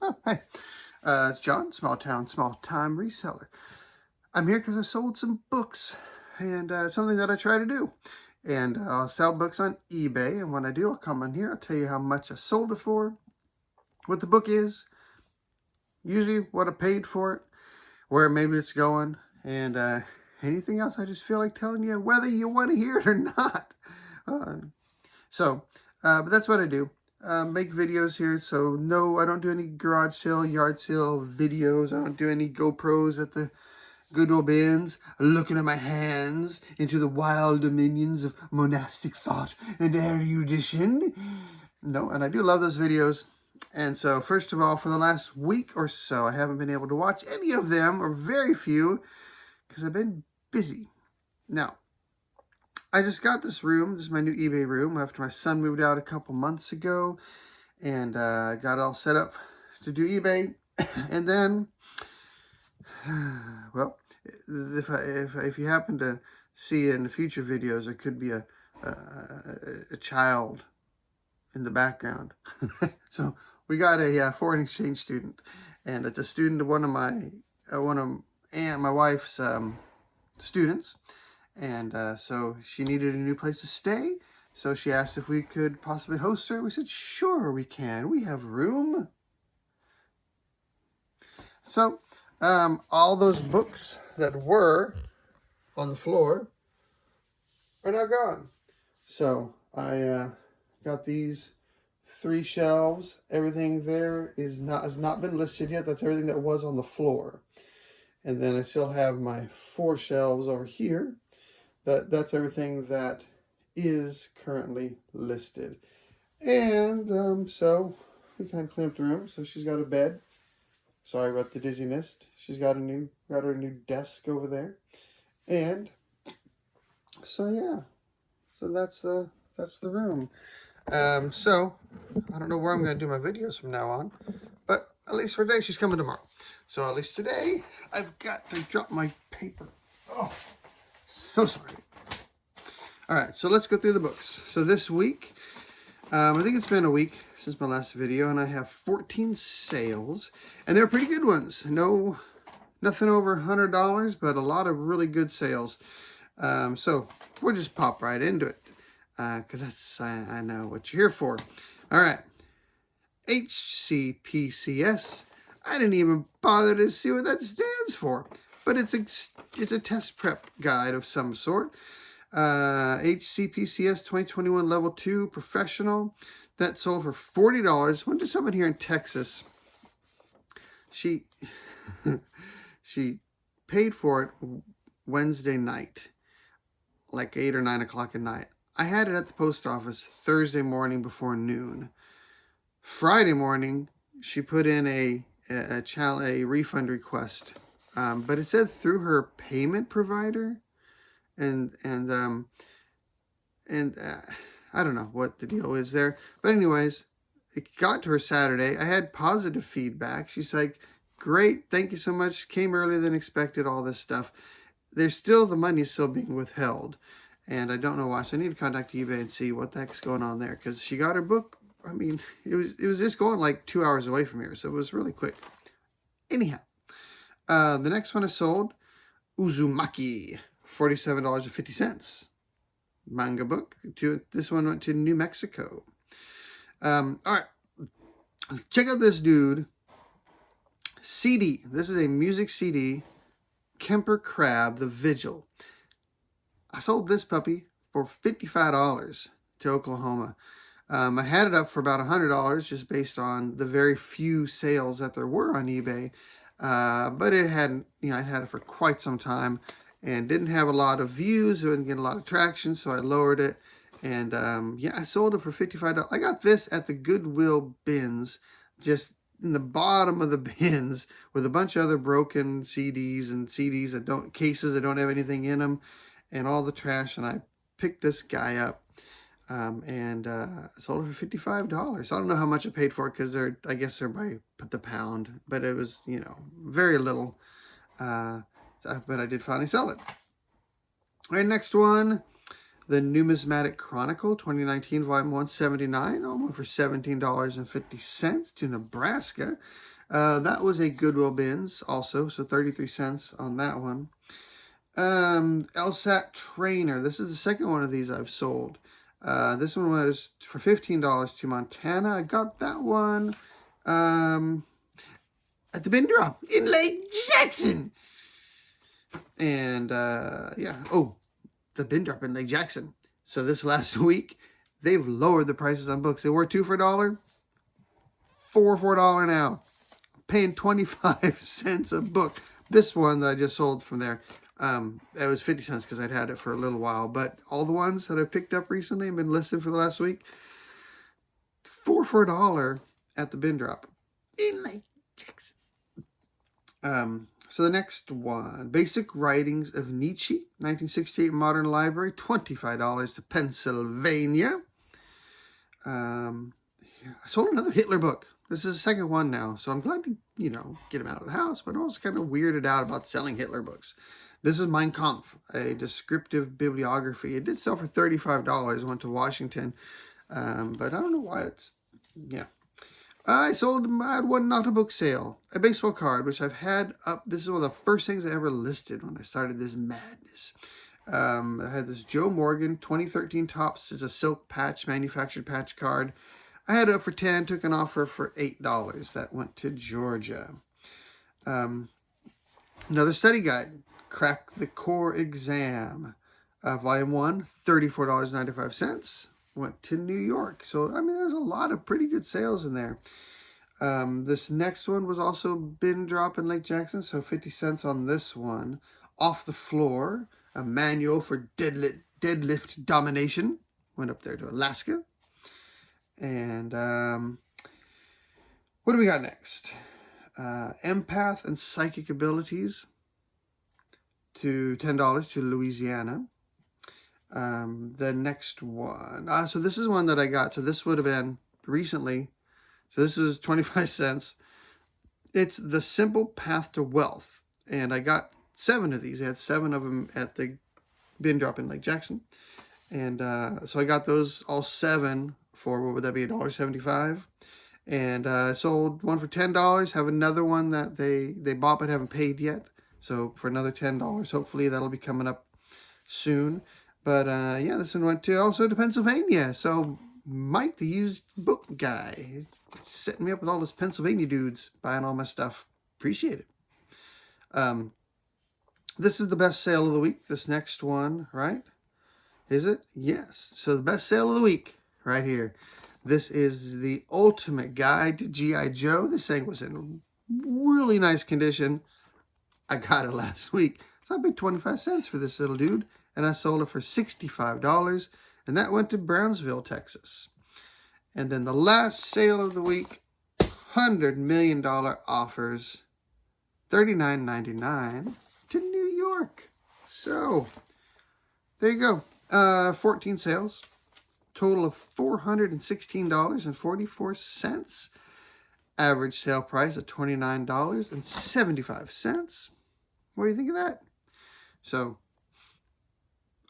Oh, hey. It's John, small town, small time reseller. I'm here because I've sold some books, and it's something that I try to do. And I'll sell books on eBay, and when I do, I'll come on here, I'll tell you how much I sold it for, what the book is, usually what I paid for it, where maybe it's going, and anything else I just feel like telling you, whether you want to hear it or not. But that's what I do. Make videos here, so no, I don't do any garage sale, yard sale videos. I don't do any GoPros at the Goodwill bins, looking at my hands into the wild dominions of monastic thought and erudition. No, and I do love those videos. And so, first of all, for the last week or so, I haven't been able to watch any of them, or very few, because I've been busy. Now, I just got this room. This is my new eBay room after my son moved out a couple months ago, and got it all set up to do eBay. And then, well, if you happen to see in the future videos, there could be a child in the background. So we got a foreign exchange student, and it's a student of one of my wife's students. And so she needed a new place to stay. So she asked if we could possibly host her. We said, sure, we can. We have room. So all those books that were on the floor are now gone. So I got these 3 shelves. Everything there has not been listed yet. That's everything that was on the floor. And then I still have my 4 shelves over here. That's everything that is currently listed. And so we kind of cleaned up the room. So she's got a bed. Sorry about the dizziness. She's got her new desk over there. And so yeah. So that's the room. So I don't know where I'm gonna do my videos from now on. But at least for today, she's coming tomorrow. So at least today I've got to drop my paper. Oh. So sorry. All right, so let's go through the books. So this week, I think it's been a week since my last video, and I have 14 sales, and they're pretty good ones. Nothing over $100, but a lot of really good sales. So we'll just pop right into it, because I know what you're here for. All right, HCPCS. I didn't even bother to see what that stands for. But it's a test prep guide of some sort. HCPCS 2021 Level 2 Professional. That sold for $40. Went to someone here in Texas. She paid for it Wednesday night, like 8 or 9 o'clock at night. I had it at the post office Thursday morning before noon. Friday morning, she put in a refund request. But it said through her payment provider, and I don't know what the deal is there. But anyways, it got to her Saturday. I had positive feedback. She's like, great, thank you so much. Came earlier than expected, all this stuff. The money's still being withheld. And I don't know why. So I need to contact eBay and see what the heck's going on there. Because she got her book, I mean, it was just going like 2 hours away from here. So it was really quick. Anyhow. The next one I sold, Uzumaki, $47.50. Manga book. This one went to New Mexico. All right. Check out this dude. CD. This is a music CD. Kemper Crab, The Vigil. I sold this puppy for $55 to Oklahoma. I had it up for about $100 just based on the very few sales that there were on eBay. But it hadn't, I had it for quite some time and didn't have a lot of views. It didn't get a lot of traction, so I lowered it. And yeah, I sold it for $55. I got this at the Goodwill bins, just in the bottom of the bins with a bunch of other broken CDs and cases that don't have anything in them and all the trash. And I picked this guy up. And sold it for $55. I don't know how much I paid for it because I guess they're by the pound, but it was, very little. But I did finally sell it. All right, next one, the Numismatic Chronicle, 2019, volume 179. I went for $17.50 to Nebraska. That was a Goodwill Bins also, so 33 cents on that one. LSAT Trainer. This is the second one of these I've sold. This one was for $15 to Montana. I got that one at the bin drop in Lake Jackson. And yeah, oh, the bin drop in Lake Jackson. So this last week, they've lowered the prices on books. They were 2 for $1, 4 for $1 now. Paying 25 cents a book. This one that I just sold from there, it was 50 cents because I'd had it for a little while. But all the ones that I've picked up recently have been listed for the last week. 4 for $1 at the bin drop in Lake Jackson. So the next one, Basic Writings of Nietzsche, 1968 Modern Library, $25 to Pennsylvania. I sold another Hitler book. This is the second one now, so I'm glad to, you know, get him out of the house, but I'm also kind of weirded out about selling Hitler books. This is Mein Kampf, a descriptive bibliography. It did sell for $35, went to Washington, but I don't know why it's, yeah. I had one not a book sale, a baseball card, which I've had up. This is one of the first things I ever listed when I started this madness. I had this Joe Morgan 2013 Topps is a silk patch, manufactured patch card. I had it up for 10, took an offer for $8. That went to Georgia. Another study guide, Crack the Core Exam, Volume 1, $34.95. Went to New York. So, I mean, there's a lot of pretty good sales in there. This next one was also bin drop in Lake Jackson, so 50 cents on this one. Off the Floor, a manual for deadlift domination. Went up there to Alaska. And what do we got next? Empath and Psychic Abilities to $10 to Louisiana. The next one. So this is one that I got. So this would have been recently. So this is 25 cents. It's The Simple Path to Wealth. And I got 7 of these. I had 7 of them at the bin drop in Lake Jackson. And so I got those all 7 for, what would that be, $1.75. And I sold one for $10. Have another one that they bought but haven't paid yet. So for another $10. Hopefully that'll be coming up soon. But, yeah, this one went to also to Pennsylvania. So, Mike, the used book guy, setting me up with all this Pennsylvania dudes buying all my stuff. Appreciate it. This is the best sale of the week. This next one, right? Is it? Yes. So, the best sale of the week, right here. This is the Ultimate Guide to G.I. Joe. This thing was in really nice condition. I got it last week. So, I paid 25 cents for this little dude. And I sold it for $65, and that went to Brownsville, Texas. And then the last sale of the week, $100 million offers, $39.99 to New York. So, there you go. 14 sales, total of $416.44. Average sale price of $29.75. What do you think of that? So,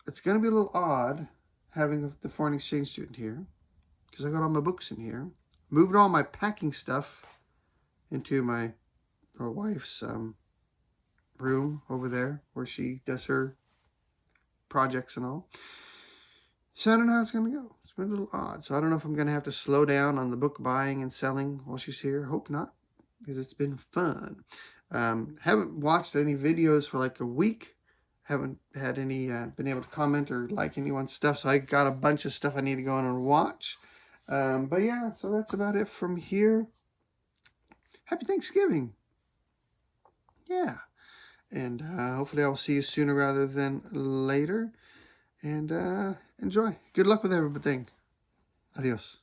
it's going to be a little odd having the foreign exchange student here because I got all my books in here. Moved all my packing stuff into my wife's room over there where she does her projects and all. So I don't know how it's going to go. It's been a little odd. So I don't know if I'm going to have to slow down on the book buying and selling while she's here. Hope not, because it's been fun. Haven't watched any videos for like a week. Haven't had any, been able to comment or like anyone's stuff. So I got a bunch of stuff I need to go in and watch. But yeah, so that's about it from here. Happy Thanksgiving. Yeah. And hopefully I'll see you sooner rather than later. And enjoy. Good luck with everything. Adios.